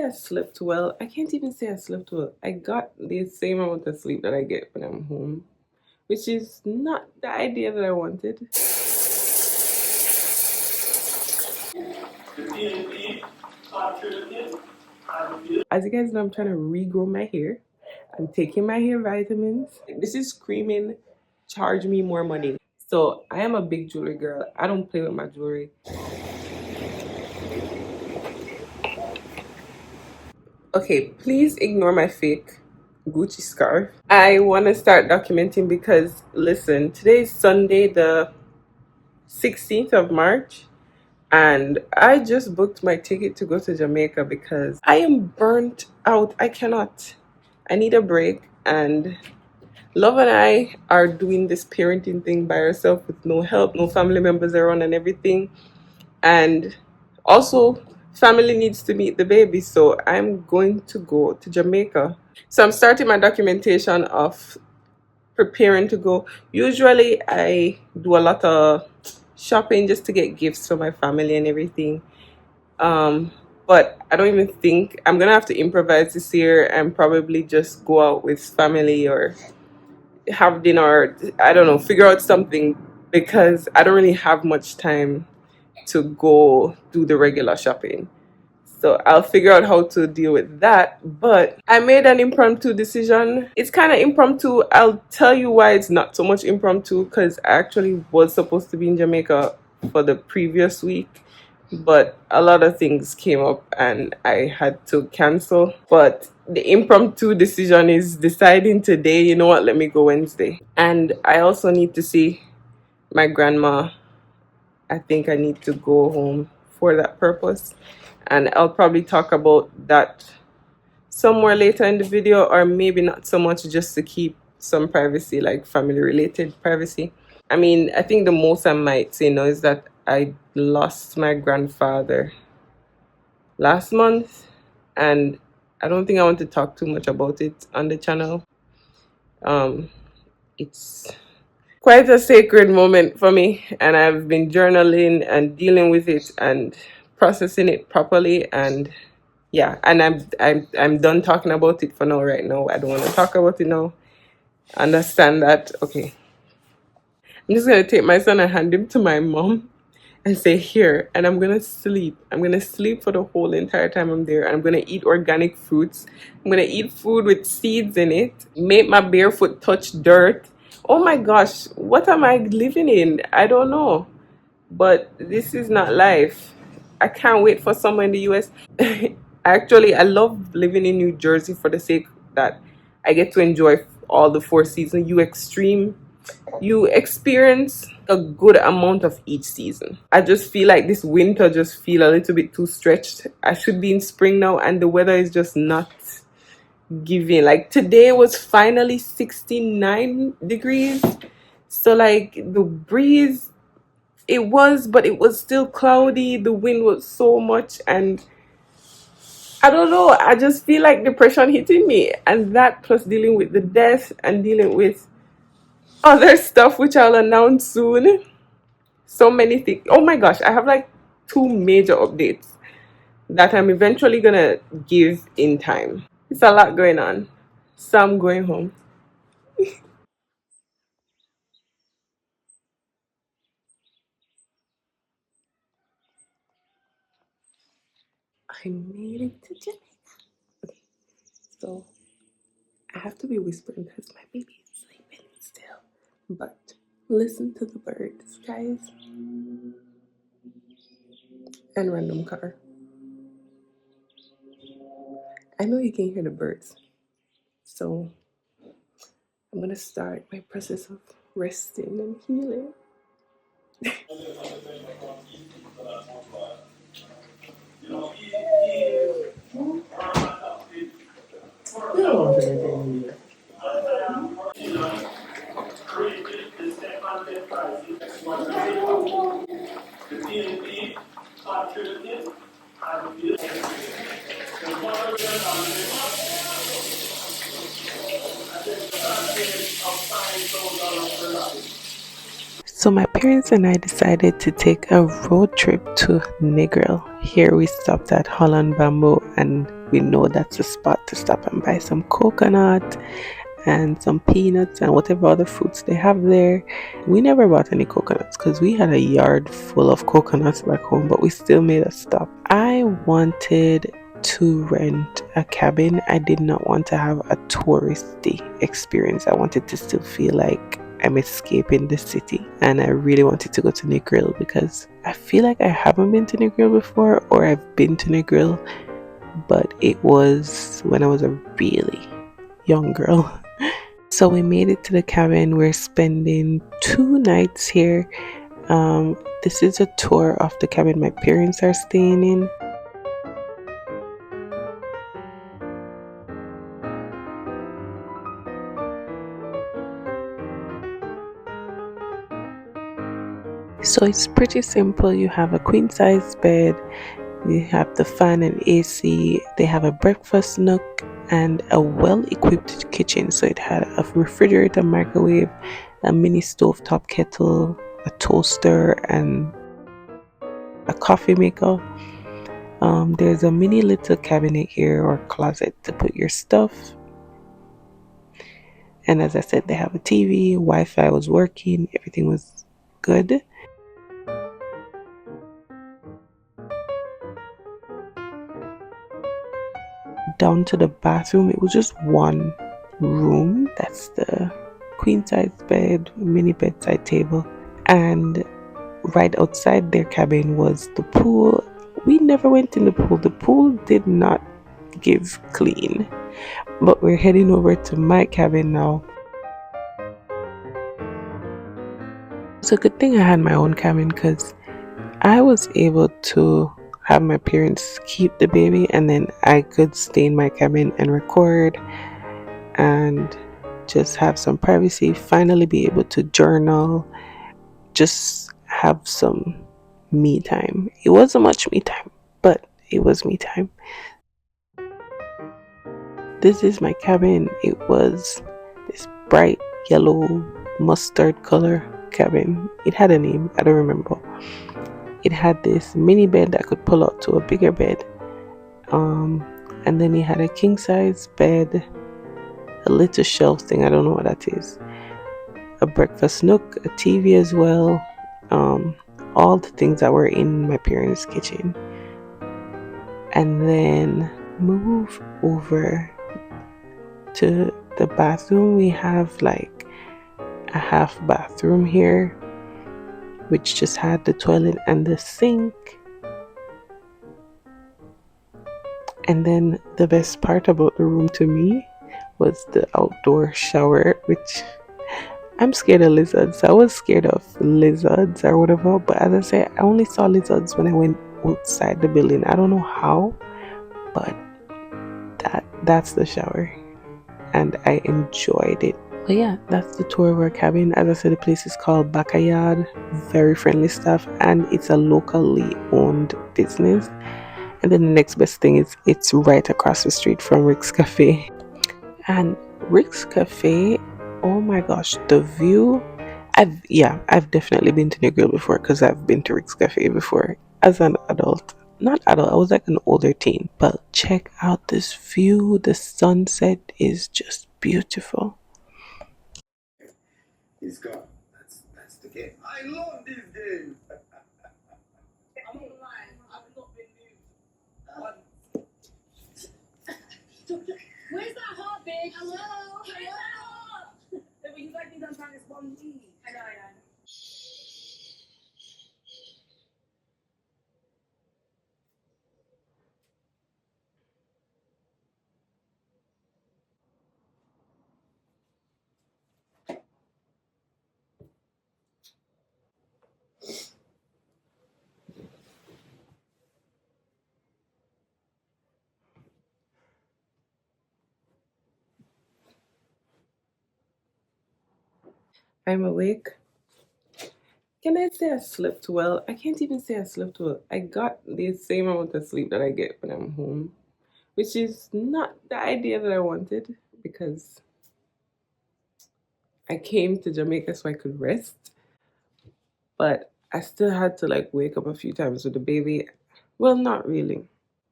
I slept well. I can't even say I slept well. I got the same amount of sleep that I get when I'm home, which is not the idea that I wanted. As you guys know, I'm trying to regrow my hair. I'm taking my hair vitamins. This is screaming, charge me more money. So I am a big jewelry girl. I don't play with my jewelry. Okay, please ignore my fake Gucci scarf. I want to start documenting because, listen, today is Sunday, the 16th of March, and I just booked my ticket to go to Jamaica because I am burnt out. I cannot. I need a break, and Love and I are doing this parenting thing by ourselves with no help, no family members around, and everything. And also, family needs to meet the baby, so I'm going to go to Jamaica. So I'm starting my documentation of preparing to go. Usually I do a lot of shopping just to get gifts for my family and everything. um but I don't even think I'm gonna have to improvise this year and probably just go out with family or have dinner. I don't know, figure out something, because I don't really have much time to go do the regular shopping. So I'll figure out how to deal with that. But I made an impromptu decision. It's kind of impromptu. I'll tell you why it's not so much impromptu, because I actually was supposed to be in Jamaica for the previous week, but a lot of things came up and I had to cancel. But the impromptu decision is deciding today, you know what, let me go Wednesday. And I also need to see my grandma. I think I need to go home for that purpose, and I'll probably talk about that somewhere later in the video, or maybe not so much, just to keep some privacy, like family related privacy. I mean, I think the most I might say now is that I lost my grandfather last month, and I don't think I want to talk too much about it on the channel. It's quite a sacred moment for me, and I've been journaling and dealing with it and processing it properly. And yeah, and I'm done talking about it for now. Right now, I don't want to talk about it now. Understand that? Okay. I'm just gonna take my son and hand him to my mom and say, here, and I'm gonna sleep. I'm gonna sleep for the whole entire time I'm there. I'm gonna eat organic fruits. I'm gonna eat food with seeds in it. Make my barefoot touch dirt. Oh my gosh, what am I living in? I don't know. But this is not life. I can't wait for summer in the US. Actually, I love living in New Jersey for the sake that I get to enjoy all the 4 seasons. You experience a good amount of each season. I just feel like this winter just feel a little bit too stretched. I should be in spring now, and the weather is just not giving. Like today was finally 69 degrees. So like the breeze, but it was still cloudy. The wind was so much, and I don't know, I just feel like depression hitting me, and that plus dealing with the death and dealing with other stuff which I'll announce soon. So many things. Oh my gosh, I have like 2 major updates that I'm eventually gonna give in time. It's a lot going on. So I'm going home. I made it to Jamaica. Okay, so I have to be whispering because my baby is sleeping still. But listen to the birds, guys. And random car. I know you can hear the birds. So I'm gonna start my process of resting and healing. You don't want anything here. So my parents and I decided to take a road trip to Negril. Here we stopped at Holland Bamboo, and we know that's a spot to stop and buy some coconut and some peanuts and whatever other fruits they have there. We never bought any coconuts because we had a yard full of coconuts back home, but we still made a stop. I wanted to rent a cabin. I did not want to have a touristy experience. I wanted to still feel like I'm escaping the city, and I really wanted to go to Negril because I feel like I haven't been to Negril before, or I've been to Negril, but it was when I was a really young girl. So we made it to the cabin. We're spending 2 nights here. This is a tour of the cabin my parents are staying in. So it's pretty simple. You have a queen size bed, you have the fan and AC, they have a breakfast nook and a well equipped kitchen. So it had a refrigerator, microwave, a mini stovetop kettle, a toaster, and a coffee maker. There's a mini little cabinet here or closet to put your stuff. And as I said, they have a TV, Wi Fi was working, everything was good. Down to the bathroom, it was just one room. That's the queen size bed, mini bedside table. And right outside their cabin was the pool. We never went in the pool. The pool did not give clean. But we're heading over to my cabin now. It's a good thing I had my own cabin because I was able to have my parents keep the baby, and then I could stay in my cabin and record and just have some privacy, finally be able to journal, just have some me time. It wasn't much me time, but it was me time. This is my cabin. It was this bright yellow mustard color cabin. It had a name, I don't remember. It had this mini bed that could pull out to a bigger bed. And then it had a king size bed, a little shelf thing, I don't know what that is, a breakfast nook, a TV as well, all the things that were in my parents' kitchen. And then move over to the bathroom. We have like a half bathroom here, which just had the toilet and the sink. And then the best part about the room to me was the outdoor shower, which I'm scared of lizards. I was scared of lizards or whatever, but as I say, I only saw lizards when I went outside the building. I don't know how, but that's the shower, and I enjoyed it. But yeah, that's the tour of our cabin. As I said, the place is called Backyard. Very friendly staff, and it's a locally owned business. And then the next best thing is it's right across the street from Rick's Cafe. And Rick's Cafe, oh my gosh, the view. I've definitely been to Negril before because I've been to Rick's Cafe before as an adult. Not adult, I was like an older teen. But check out this view. The sunset is just beautiful. He's gone. That's the game. I love this game. I'm not lying. I've not been moved. Where's that heart, babe? Hello? Where's that heart? But you like me sometimes it's one G. I know. I'm awake. Can I say I slept well? I can't even say I slept well. I got the same amount of sleep that I get when I'm home, which is not the idea that I wanted because I came to Jamaica so I could rest, but I still had to like wake up a few times with the baby. Well, not really.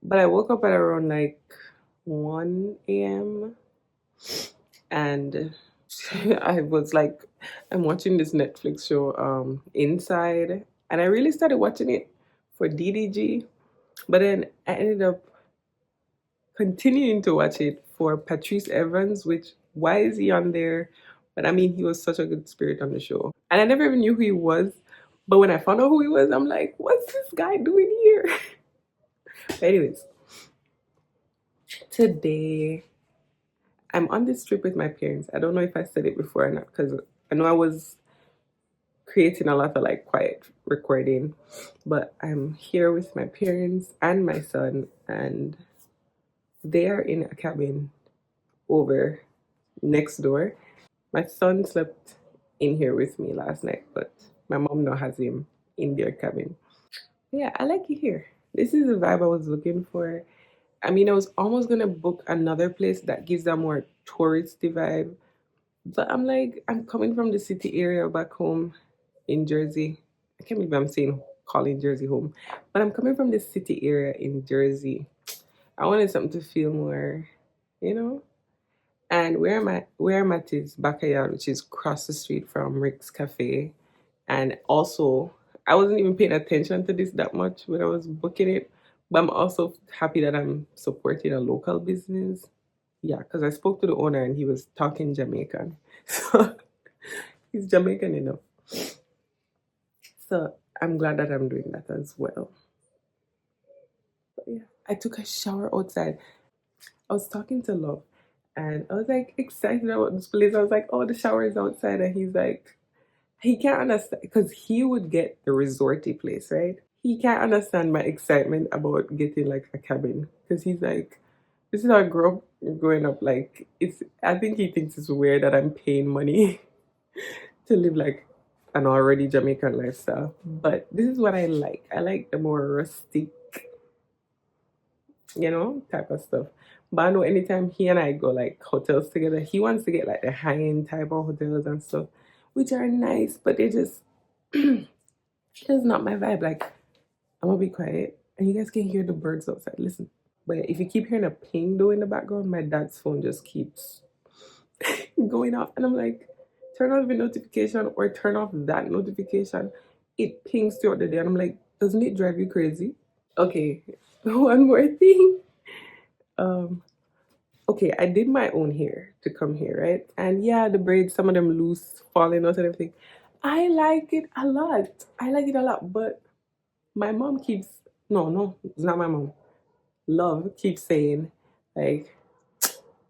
But I woke up at around like 1 a.m. and I was like, I'm watching this Netflix show, Inside, and I really started watching it for DDG, but then I ended up continuing to watch it for Patrice Evans, which why is he on there? But I mean, he was such a good spirit on the show, and I never even knew who he was. But when I found out who he was, I'm like, what's this guy doing here? But anyways, today I'm on this trip with my parents. I don't know if I said it before or not because I know I was creating a lot of like quiet recording, but I'm here with my parents and my son, and they are in a cabin over next door. My son slept in here with me last night, but my mom now has him in their cabin. Yeah, I like it here. This is the vibe I was looking for. I mean, I was almost gonna book another place that gives a more touristy vibe, but I'm like, I'm coming from the city area back home in Jersey. I can't believe I'm saying calling Jersey home, but I'm coming from the city area in Jersey. I wanted something to feel more, you know. And where I'm at is Backyard, which is across the street from Rick's Cafe. And also, I wasn't even paying attention to this that much when I was booking it, but I'm also happy that I'm supporting a local business. Yeah, because I spoke to the owner and he was talking Jamaican. So he's Jamaican enough. So I'm glad that I'm doing that as well. But yeah, I took a shower outside. I was talking to Love and I was like excited about this place. I was like, oh, the shower is outside. And he's like, he can't understand because he would get the resorty place, right? He can't understand my excitement about getting like a cabin because he's like, this is how I grew up growing up. Like, it's, I think he thinks it's weird that I'm paying money to live like an already Jamaican lifestyle. But this is what I like. I like the more rustic, type of stuff. But I know anytime he and I go like hotels together, he wants to get like the high end type of hotels and stuff, which are nice, but they just it's not my vibe. Like I'm gonna be quiet and you guys can hear the birds outside. Listen. But yeah, if you keep hearing a ping though in the background, my dad's phone just keeps going off. And I'm like, turn off the notification or turn off that notification. It pings throughout the day. And I'm like, doesn't it drive you crazy? Okay, one more thing. Um, okay, I did my own hair to come here, right? And yeah, the braids, some of them loose, falling out and everything. I like it a lot. I like it a lot. But my mom keeps, no, no, it's not my mom. Love keeps saying, like,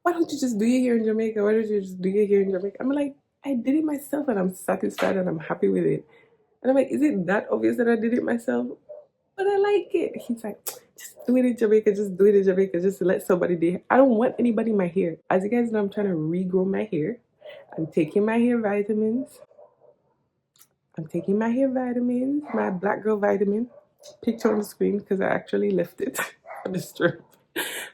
why don't you just do it here in Jamaica? Why don't you just do it here in Jamaica? I'm like, I did it myself and I'm satisfied and I'm happy with it. And I'm like, is it that obvious that I did it myself? But I like it. He's like, just do it in Jamaica, just do it in Jamaica, just to let somebody do it. I don't want anybody in my hair. As you guys know, I'm trying to regrow my hair. I'm taking my hair vitamins. I'm taking my hair vitamins, my black girl vitamin. Picture on the screen because I actually left it on the strip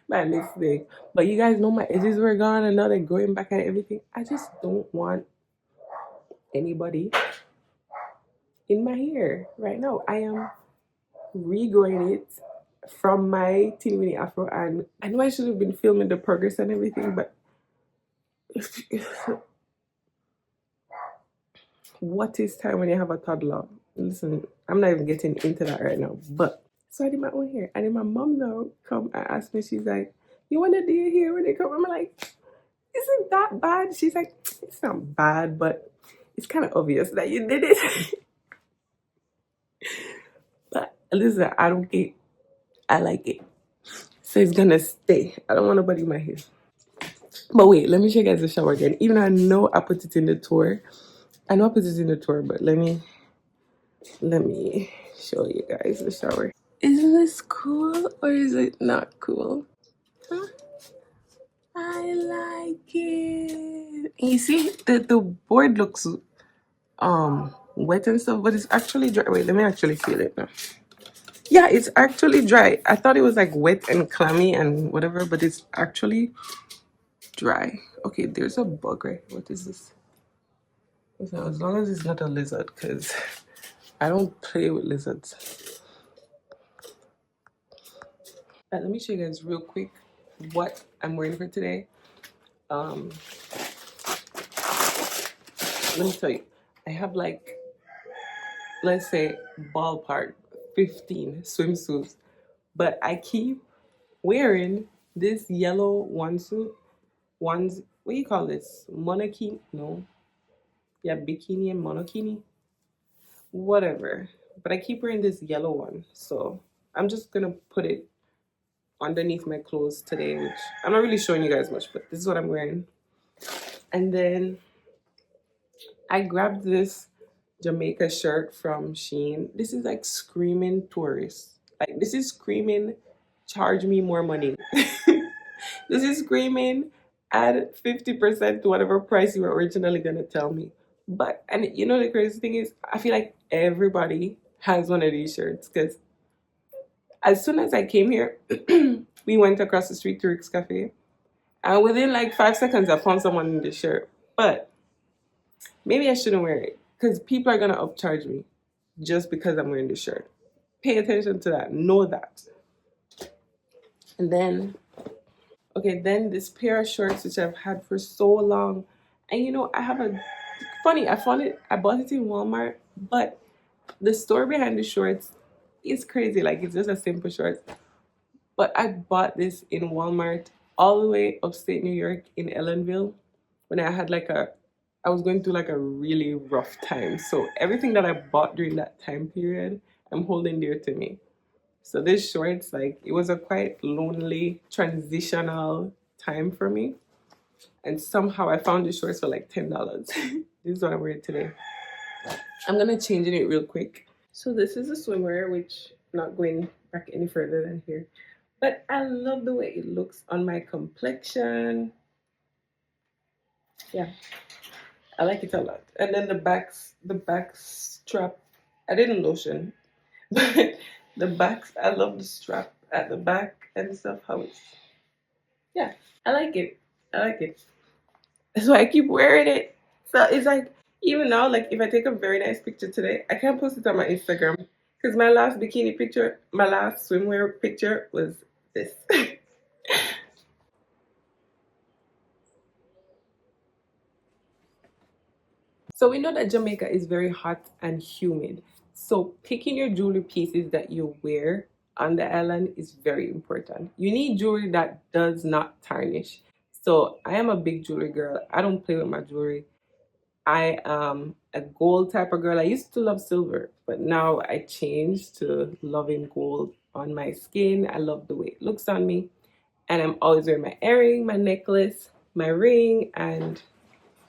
by mistake. But you guys know my edges were gone and now they're going back and everything. I just don't want anybody in my hair right now. I am regrowing it from my teeny weeny afro, and I know I should have been filming the progress and everything, but what is time when you have a toddler? Listen, I'm not even getting into that right now, but so I did my own hair, and then my mom now come and ask me, she's like, you want to do your hair when they come? I'm like, isn't that bad? She's like, it's not bad, but it's kind of obvious that you did it. But listen, I don't care. I like it. So it's gonna stay. I don't want nobody in my hair. But wait, let me show you guys the shower again. Even though I know I put it in the tour. I know I put it in the tour, but let me show you guys the shower. Is this cool or is it not cool? Huh? I like it. And you see the board looks wet and stuff, but it's actually dry. Wait, let me actually feel it now. Yeah, it's actually dry. I thought it was like wet and clammy and whatever, but it's actually dry. Okay, there's a bug, right? What is this? So as long as it's not a lizard, because I don't play with lizards. Let me show you guys real quick what I'm wearing for today. Um, let me tell you, I have like, let's say ballpark 15 swimsuits, but I keep wearing this yellow what do you call this? Monokini? No. Yeah, bikini and monokini. Whatever. But I keep wearing this yellow one. So I'm just gonna put it underneath my clothes today, which I'm not really showing you guys much, but this is what I'm wearing. And then I grabbed this Jamaica shirt from Shein. This is like screaming tourist. Like this is screaming, charge me more money. This is screaming, add 50% to whatever price you were originally gonna tell me. But and you know the crazy thing is, I feel like everybody has one of these shirts because as soon as I came here, we went across the street to Rick's Cafe, and within like 5 seconds, I found someone in the shirt. But maybe I shouldn't wear it because people are gonna upcharge me just because I'm wearing this shirt. Pay attention to that. Know that. And then, okay, then this pair of shorts which I've had for so long, and you know, I have a funny. I found it. I bought it in Walmart, but the store behind the shorts is crazy. Like it's just a simple shorts. But I bought this in Walmart all the way upstate New York in Ellenville when I was going through like a really rough time. So everything that I bought during that time period, I'm holding dear to me. So this shorts, like it was a quite lonely transitional time for me. And somehow I found the shorts for like $10. This is what I'm wearing today. I'm gonna change it real quick. So this is a swimwear, which I'm not going back any further than here. But I love the way it looks on my complexion. Yeah, I like it a lot. And then the back strap, I didn't lotion, but I love the strap at the back and stuff. How it's, yeah, I like it. I like it. So I keep wearing it. So it's like, even now, like if I take a very nice picture today, I can't post it on my Instagram because my last bikini picture, my last swimwear picture was this. So we know that Jamaica is very hot and humid. So picking your jewelry pieces that you wear on the island is very important. You need jewelry that does not tarnish. So I am a big jewelry girl. I don't play with my jewelry. I am a gold type of girl. I used to love silver, but now I changed to loving gold on my skin. I love the way it looks on me. And I'm always wearing my earring, my necklace, my ring, and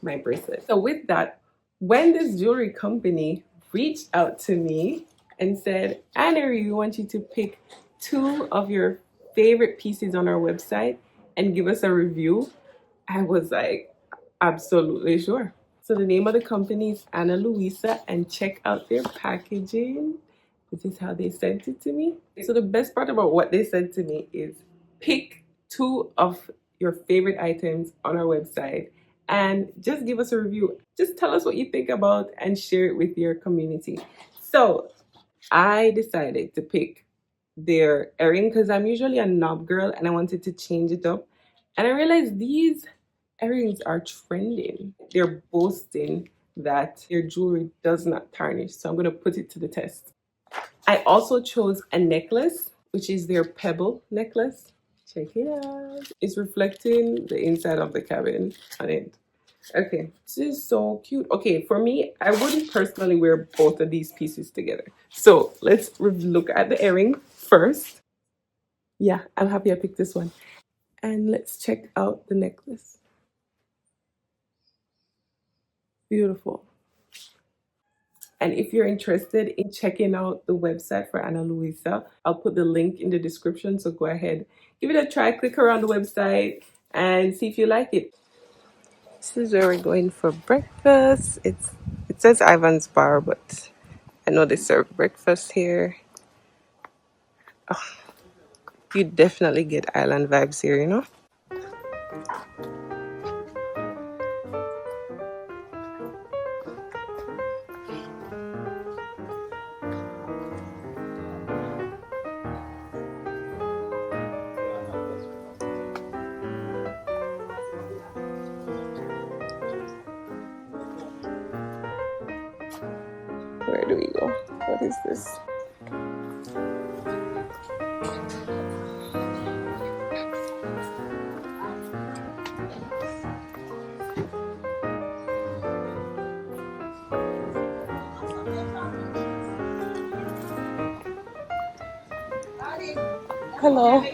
my bracelet. So with that, when this jewelry company reached out to me and said, Aneree, we want you to pick two of your favorite pieces on our website and give us a review, I was like, absolutely sure. So the name of the company is Ana Luisa, and check out their packaging. This is how they sent it to me. So the best part about what they said to me is pick two of your favorite items on our website and just give us a review. Just tell us what you think about and share it with your community. So I decided to pick their earring because I'm usually a knob girl and I wanted to change it up. And I realized these earrings are trending. They're boasting that their jewelry does not tarnish. So I'm going to put it to the test. I also chose a necklace, which is their pebble necklace. Check it out. It's reflecting the inside of the cabin on it. Okay, this is so cute. Okay, for me, I wouldn't personally wear both of these pieces together. So let's look at the earring first. Yeah, I'm happy I picked this one. And let's check out the necklace. Beautiful. And if you're interested in checking out the website for Ana Luisa, I'll put the link in the description. So go ahead, give it a try, click around the website and see if you like it. This is where we're going for breakfast. It says Ivan's Bar, but I know they serve breakfast here. You definitely get island vibes here, you know? Where do we go? What is this? Hello.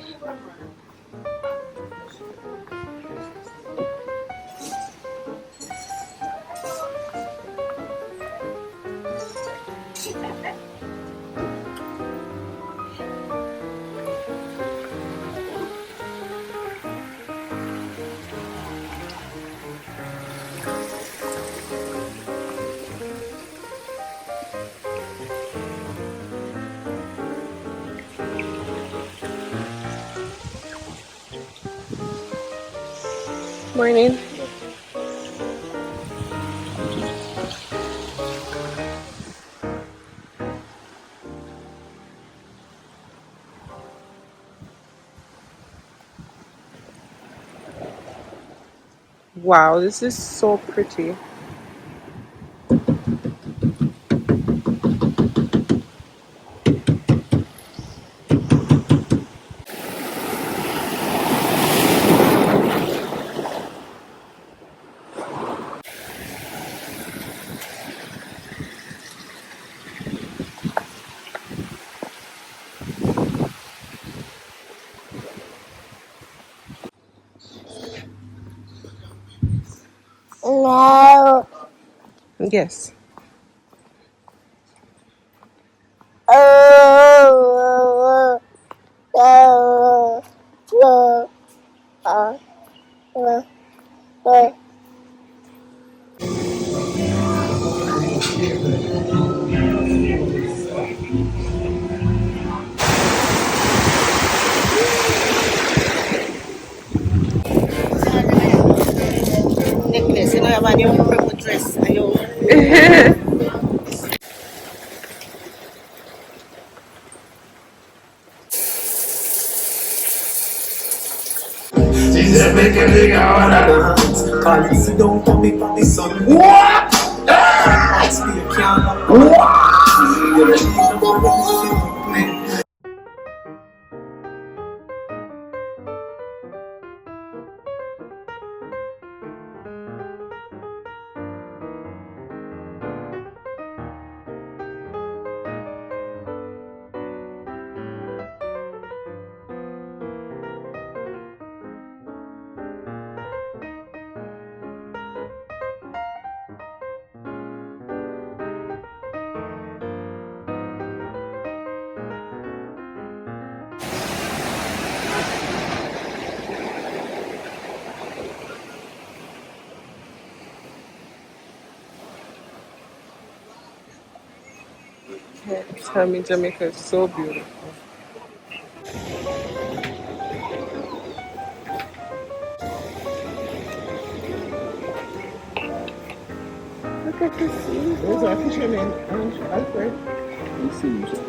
Morning. Wow, this is so pretty. No. Yes. Oh. Oh. Oh. Oh. Oh. Oh. Necklace, you know, I want your purple dress. I know. She said, make a nigga out of the hands. Call it, sit down for me, son. What? I speak, can't. What? Tell me Jamaica is so beautiful. Look at this sea. There's a fisherman, Alfred. You see each other.